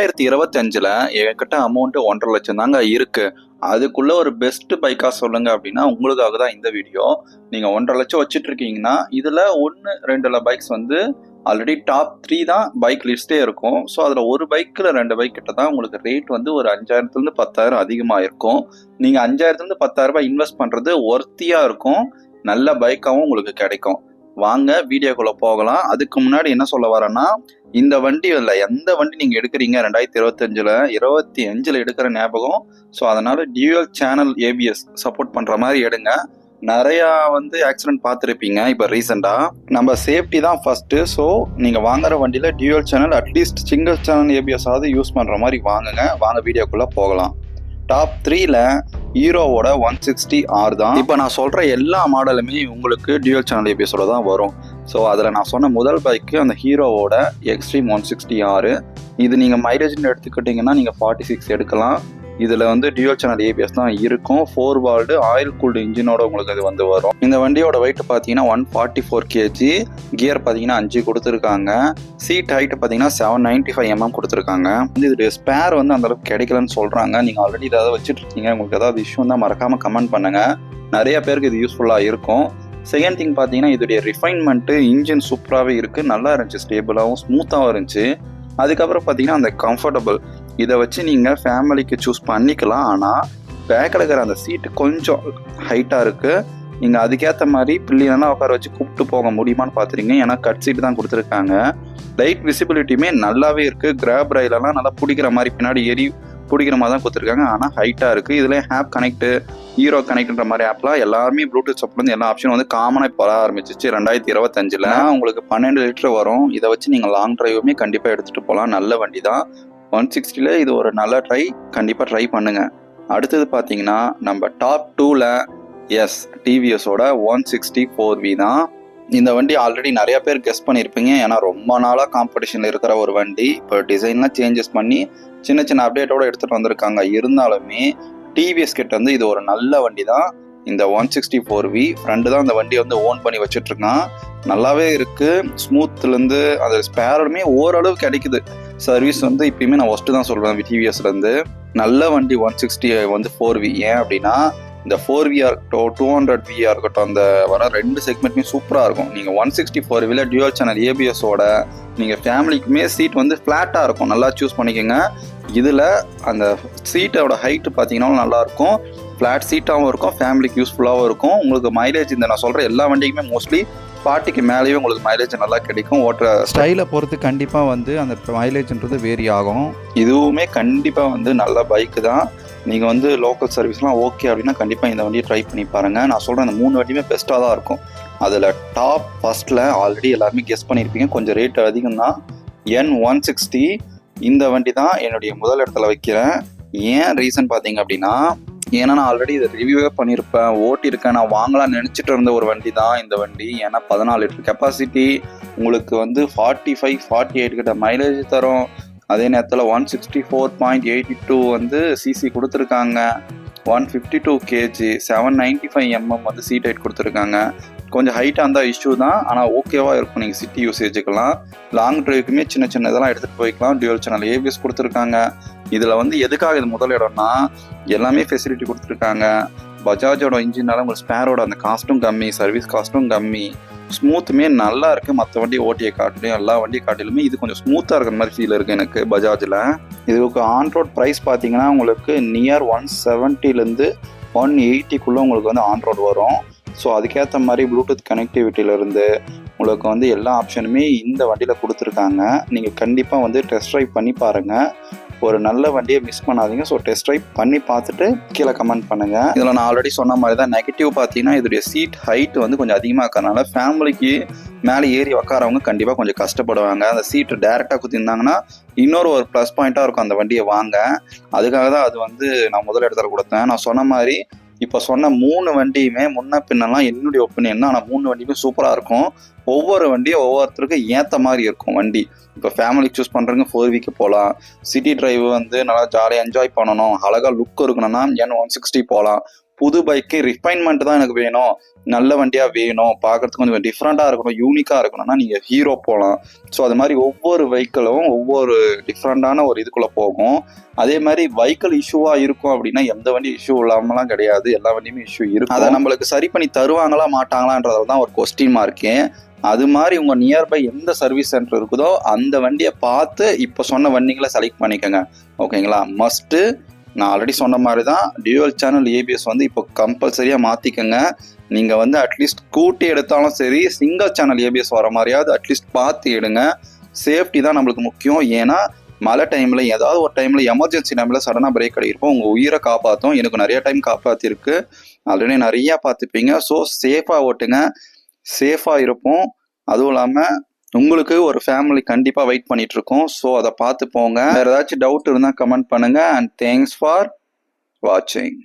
2025ல என்கிட்ட அமௌண்ட் 1.5 லட்சம் தாங்க இருக்கு. அதுக்குள்ள ஒரு பெஸ்ட் பைக்கா சொல்லுங்க அப்படின்னா உங்களுக்காக தான் இந்த வீடியோ. நீங்க 1.5 லட்சம் வச்சுட்டு இருக்கீங்கன்னா இதுல 1, 2 பைக்ஸ் வந்து ஆல்ரெடி டாப் 3 தான் பைக் லிஸ்டே இருக்கும். ஸோ அதுல ஒரு பைக்ல 2 பைக் கிட்ட தான் உங்களுக்கு ரேட் வந்து ஒரு 5000 10,000 அதிகமா இருக்கும். நீங்க 5000 10,000 இன்வெஸ்ட் பண்றது ஒர்த்தியா இருக்கும். நல்ல பைக்காவும் உங்களுக்கு கிடைக்கும். வாங்க வீடியோக்குள்ள போகலாம். அதுக்கு முன்னாடி என்ன சொல்ல வரேன்னா, இந்த வண்டி இல்லை எந்த வண்டி நீங்க எடுக்கிறீங்க 2025ல எடுக்கிற ஞாபகம். ஸோ அதனால டியூயல் சேனல் ஏபிஎஸ் சப்போர்ட் பண்ற மாதிரி எடுங்க. நிறையா வந்து ஆக்சிடென்ட் பார்த்துருப்பீங்க. இப்போ ரீசெண்டாக நம்ம சேஃப்டி தான் ஃபர்ஸ்ட். ஸோ நீங்க வாங்குற வண்டியில dual channel at least single channel ABS ஆவது யூஸ் பண்ற மாதிரி வாங்குங்க. வாங்க வீடியோக்குள்ள போகலாம். டாப் 3ல ஹீரோவோட 160R தான். இப்போ நான் சொல்ற எல்லா மாடலுமே உங்களுக்கு டியூயல் சேனல் ஏபிஎஸோட தான் வரும். ஸோ அதில் நான் சொன்ன முதல் பைக்கு அந்த ஹீரோவோட எக்ஸ்ட்ரீம் 160R. இது நீங்கள் மைலேஜ்னு எடுத்துக்கிட்டிங்கன்னா நீங்கள் 46 எடுக்கலாம். இதில் வந்து டியூயல் சேனல் ஏபிஎஸ் தான் இருக்கும். 4 வால்டு ஆயில் கூல்டு இன்ஜினோட உங்களுக்கு அது வந்து வரும். இந்த வண்டியோட வெயிட் பார்த்தீங்கன்னா 144 kg. கியர் பார்த்தீங்கன்னா 5 கொடுத்துருக்காங்க. சீட் ஹைட் பார்த்தீங்கன்னா 795 mm கொடுத்துருக்காங்க. இதோடைய ஸ்பேர் வந்து அந்த அளவுக்கு கிடைக்கலன்னு சொல்கிறாங்க. நீங்கள் ஆல்ரெடி ஏதாவது வச்சுட்டு இருக்கீங்க, உங்களுக்கு ஏதாவது இஷ்யூ தான் மறக்காமல் கமெண்ட் பண்ணுங்கள். நிறைய பேருக்கு இது யூஸ்ஃபுல்லாக இருக்கும். செகண்ட் திங் பார்த்தீங்கன்னா இதோடைய ரிஃபைன்மெண்ட்டு இன்ஜின் சூப்பராகவே இருக்குது. நல்லா இருந்துச்சு, ஸ்டேபிளாகவும் ஸ்மூத்தாகவும் இருந்துச்சு. அதுக்கப்புறம் பார்த்தீங்கன்னா அந்த கம்ஃபர்டபுள், இதை வச்சு நீங்கள் ஃபேமிலிக்கு சூஸ் பண்ணிக்கலாம். ஆனால் பேக்கில் இருக்கிற அந்த சீட்டு கொஞ்சம் ஹைட்டாக இருக்குது. நீங்கள் அதுக்கேற்ற மாதிரி பிள்ளைலாம் உட்கார வச்சு கூப்பிட்டு போக முடியுமான்னு பார்த்துறீங்க. ஏன்னா கட் சீட்டு தான் கொடுத்துருக்காங்க. லைட் விசிபிலிட்டியுமே நல்லாவே இருக்குது. கிராப் ரயிலெல்லாம் நல்லா பிடிக்கிற மாதிரி பின்னாடி பிடிக்கிற மாதிரி தான் கொடுத்துருக்காங்க. ஆனால் ஹைட்டாக இருக்குது. இதில் ஆப் கனெக்ட்டு, ஹீரோ கனெக்ட்ன்ற மாதிரி ஆப்லாம் எல்லாருமே ப்ளூடூத் சப்போர்ட் எல்லா ஆப்ஷனும் வந்து காமனாக இப்போ வர ஆரம்பிச்சிச்சு 2025ல். உங்களுக்கு 12 லிட்டர் வரும். இதை வச்சு நீங்கள் லாங் டிரைவுமே கண்டிப்பாக எடுத்துகிட்டு போகலாம். நல்ல வண்டி தான். 160ல இது ஒரு நல்ல கண்டிப்பாக ட்ரை பண்ணுங்க. அடுத்தது பார்த்தீங்கன்னா நம்ம டாப் 2ல டிவிஎஸோட 160 தான். இந்த வண்டி ஆல்ரெடி நிறைய பேர் கெஸ் பண்ணியிருப்பீங்க. ஏன்னா ரொம்ப நாளாக காம்படிஷனில் இருக்கிற ஒரு வண்டி. இப்போ டிசைன்லாம் சேஞ்சஸ் பண்ணி சின்ன சின்ன அப்டேட்டோட எடுத்துகிட்டு வந்திருக்காங்க. இருந்தாலுமே டிவிஎஸ் கிட்ட வந்து இது ஒரு நல்ல வண்டி தான். இந்த 160 ஃப்ரெண்டு தான் இந்த வண்டியை வந்து ஓன் பண்ணி வச்சுட்ருக்கான். நல்லாவே இருக்குது. ஸ்மூத்லேருந்து அந்த ஸ்பேருமே ஓரளவு கிடைக்குது. சர்வீஸ் வந்து இப்பயுமே நான் ஒஸ்ட்டு தான் சொல்வேன் டிவிஎஸ்லேருந்து. நல்ல வண்டி 160 வந்து 4V. ஏன் அப்படின்னா இந்த 4V இருக்கட்டும் 200V இருக்கட்டும், அந்த வர 2 செக்மெண்ட்டுமே சூப்பராக இருக்கும். நீங்கள் 164V டியூயல் சேனல் ஏபிஎஸோட நீங்கள் ஃபேமிலிக்குமே சீட் வந்து ஃப்ளாட்டாக இருக்கும். நல்லா சூஸ் பண்ணிக்கோங்க. இதில் அந்த சீட்டோட ஹைட்டு பார்த்தீங்கன்னா நல்லாயிருக்கும். ஃப்ளாட் சீட்டாகவும் இருக்கும், ஃபேமிலிக்கு யூஸ்ஃபுல்லாகவும் இருக்கும். உங்களுக்கு மைலேஜ் இந்த நான் சொல்கிற எல்லா வண்டிக்குமே மோஸ்ட்லி 40க்கு மேலேயும் உங்களுக்கு மைலேஜ் நல்லா கிடைக்கும். ஓட்டுற ஸ்டைலை பொறுத்து கண்டிப்பாக வந்து அந்த மைலேஜ்ன்றது வேரி ஆகும். இதுவுமே கண்டிப்பாக வந்து நல்ல பைக்கு தான். நீங்கள் வந்து லோக்கல் சர்வீஸ்லாம் ஓகே அப்படின்னா கண்டிப்பாக இந்த வண்டியை ட்ரை பண்ணி பாருங்கள். நான் சொல்கிறேன் இந்த 3 வண்டியுமே பெஸ்ட்டாக தான் இருக்கும். அதில் டாப் ஃபர்ஸ்ட்டில் ஆல்ரெடி எல்லாருமே கெஸ் பண்ணியிருப்பீங்க, கொஞ்சம் ரேட் அதிகம் தான். N160 இந்த வண்டி தான் என்னுடைய முதல் இடத்துல வைக்கிறேன். ஏன் ரீசன் பார்த்தீங்க அப்படின்னா, ஏன்னா நான் ஆல்ரெடி இதை ரிவ்யூவே பண்ணியிருப்பேன், ஓட்டியிருக்கேன். நான் வாங்கலாம்னு நினச்சிட்டு இருந்த ஒரு வண்டி தான் இந்த வண்டி. ஏன்னா 14 லிட்டர் கெப்பாசிட்டி, உங்களுக்கு வந்து 45, 48 கிட்ட மைலேஜ் தரும். அதே நேரத்தில் 164.82 வந்து சிசி கொடுத்துருக்காங்க. 152 kg, 795 mm வந்து சீட் ஹைட் கொடுத்துருக்காங்க. கொஞ்சம் ஹைட்டாக இருந்தால் இஷ்யூ தான், ஆனால் ஓகேவாக இருக்கும். நீங்கள் சிட்டி யூசேஜுக்கெல்லாம் லாங் ட்ரைவுக்குமே சின்ன சின்ன இதெல்லாம் எடுத்துகிட்டு போய்க்கலாம். டியூயல் சேனல் ஏபிஎஸ் கொடுத்துருக்காங்க. இதில் வந்து எதுக்காக இது முதல் இடம்னா எல்லாமே ஃபெசிலிட்டி கொடுத்துருக்காங்க. பஜாஜோட இன்ஜினால உங்களுக்கு ஸ்பேரோட அந்த காஸ்ட்டும் கம்மி, சர்வீஸ் காஸ்ட்டும் கம்மி, ஸ்மூத்துமே நல்லா இருக்குது. மற்ற வண்டி ஓட்டியை காட்டிலையும் எல்லா வண்டி காட்டிலுமே இது கொஞ்சம் ஸ்மூத்தாக இருக்கிற மாதிரி ஃபீல் இருக்குது எனக்கு பஜாஜில். இதுக்கு ஆன் ரோட் ப்ரைஸ் பார்த்தீங்கன்னா உங்களுக்கு நியர் 170லேருந்து 180க்குள்ளே உங்களுக்கு வந்து ஆன் ரோட் வரும். ஸோ அதுக்கேற்ற மாதிரி ப்ளூடூத் கனெக்டிவிட்டியிலேருந்து உங்களுக்கு வந்து எல்லா ஆப்ஷனுமே இந்த வண்டியில் கொடுத்துருக்காங்க. நீங்கள் கண்டிப்பாக வந்து டெஸ்ட் ட்ரைவ் பண்ணி பாருங்கள். ஒரு நல்ல வண்டியை மிஸ் பண்ணாதீங்க. ஸோ டெஸ்ட் ட்ரைவ் பண்ணி பார்த்துட்டு கீழே கமெண்ட் பண்ணுங்கள். இதில் நான் ஆல்ரெடி சொன்ன மாதிரி தான் நெகட்டிவ் பார்த்தீங்கன்னா இதோடைய சீட் ஹைட் வந்து கொஞ்சம் அதிகமாக இருக்கிறனால ஃபேமிலிக்கு மேலே ஏறி உட்காரவங்க கண்டிப்பாக கொஞ்சம் கஷ்டப்படுவாங்க. அந்த சீட்டு டேரெக்டாக குத்திருந்தாங்கன்னா இன்னொரு ஒரு ப்ளஸ் பாயிண்ட்டாக இருக்கும் அந்த வண்டியை வாங்க. அதுக்காக தான் அது வந்து நான் முதல் இடத்துல கொடுத்தேன். நான் சொன்ன மாதிரி இப்போ சொன்ன 3 வண்டியுமே முன்ன பின்னெல்லாம் என்னுடைய ஒப்பீனியன் தான். ஆனால் 3 வண்டியுமே சூப்பராக இருக்கும். ஒவ்வொரு வண்டியும் ஒவ்வொருத்தருக்கும் ஏற்ற மாதிரி இருக்கும் வண்டி. இப்போ ஃபேமிலிக்கு சூஸ் பண்ணுறவங்க 4Vக்கு போகலாம். சிட்டி டிரைவ் வந்து நல்லா ஜாலியாக என்ஜாய் பண்ணணும், அழகாக லுக் இருக்கணும்னா N160 போகலாம். புது பைக்கு ரிஃபைன்மெண்ட் தான் எனக்கு வேணும், நல்ல வண்டியாக வேணும், பார்க்கறதுக்கு கொஞ்சம் டிஃப்ரெண்ட்டாக இருக்கணும், யூனிக்காக இருக்கணும்னா நீங்கள் ஹீரோ போகலாம். ஸோ அது மாதிரி ஒவ்வொரு வெஹிக்கிளும் ஒவ்வொரு டிஃப்ரெண்ட்டான ஒரு இதுக்குள்ளே போகும். அதே மாதிரி வெஹிக்கிள் இஷ்யூவாக இருக்கும் அப்படின்னா எந்த வண்டி இஷ்யூ இல்லாமலாம் கிடையாது, எல்லா வண்டியுமே இஷ்யூ இருக்கும். அதை நம்மளுக்கு சரி பண்ணி தருவாங்களா மாட்டாங்களான்றது தான் ஒரு கொஸ்டின் மார்க்கு. அது மாதிரி உங்கள் நியர்பை எந்த சர்வீஸ் சென்டர் இருக்குதோ அந்த வண்டியை பார்த்து இப்போ சொன்ன வண்டிகளை செலக்ட் பண்ணிக்கோங்க. ஓகேங்களா? மஸ்ட்டு நான் ஆல்ரெடி சொன்ன மாதிரி தான் டியூவல் சேனல் ஏபிஎஸ் வந்து இப்போ கம்பல்சரியாக மாற்றிக்கோங்க. நீங்கள் வந்து அட்லீஸ்ட் ஸ்கூட்டி எடுத்தாலும் சரி சிங்கிள் சேனல் ஏபிஎஸ் வர மாதிரியாவது அட்லீஸ்ட் பார்த்து எடுங்க. சேஃப்டி தான் நம்மளுக்கு முக்கியம். ஏன்னா மழை டைமில் ஏதாவது ஒரு டைமில் எமர்ஜென்சி டைமில் சடனாக பிரேக் அடிக்கிறப்போ உங்கள் உயிரை காப்பாற்றும். எனக்கு நிறைய டைம் காப்பாற்றிருக்கு, ஆல்ரெடி நிறையா பார்த்துப்பீங்க. ஸோ சேஃபாக ஓட்டுங்க, சேஃபாக இருப்போம். அதுவும் இல்லாமல் உங்களுக்கு ஒரு ஃபேமிலி கண்டிப்பாக வெயிட் பண்ணிட்டு இருக்கோம். ஸோ அதை பார்த்து போங்க. வேறு ஏதாச்சும் டவுட் இருந்தால் கமெண்ட் பண்ணுங்கள். அண்ட் தேங்க்ஸ் ஃபார் வாட்சிங்.